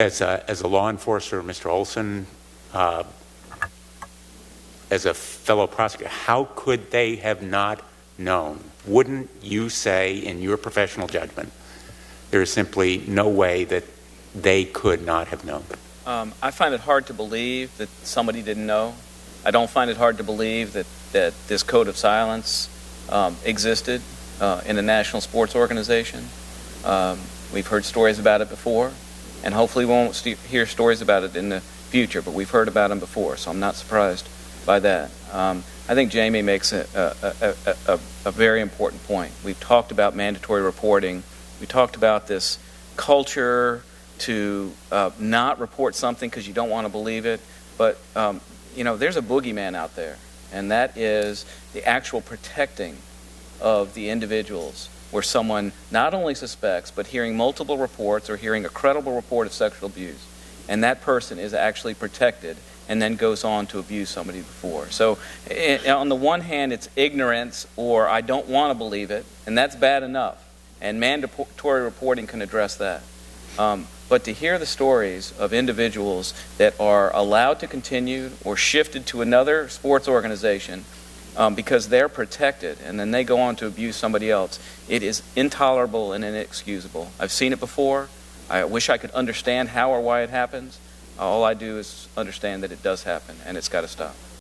As a law enforcer, Mr. Olsen, as a fellow prosecutor, how could they have not known? Wouldn't you say, in your professional judgment, there is simply no way that they could not have known? I find it hard to believe that somebody didn't know. I don't find it hard to believe that this code of silence existed in a national sports organization. We've heard stories about it before, and hopefully we won't hear stories about it in the future, but we've heard about them before, so I'm not surprised by that. I think Jamie makes a very important point. We've talked about mandatory reporting. We talked about this culture to not report something because you don't want to believe it, but there's a boogeyman out there, and that is the actual protecting of the individuals, where someone not only suspects, but hearing multiple reports or hearing a credible report of sexual abuse, and that person is actually protected and then goes on to abuse somebody before. So on the one hand, it's ignorance or I don't want to believe it, and that's bad enough, and mandatory reporting can address that. But to hear the stories of individuals that are allowed to continue or shifted to another sports organization because they're protected, and then they go on to abuse somebody else, it is intolerable and inexcusable. I've seen it before. I wish I could understand how or why it happens. All I do is understand that it does happen, and it's got to stop.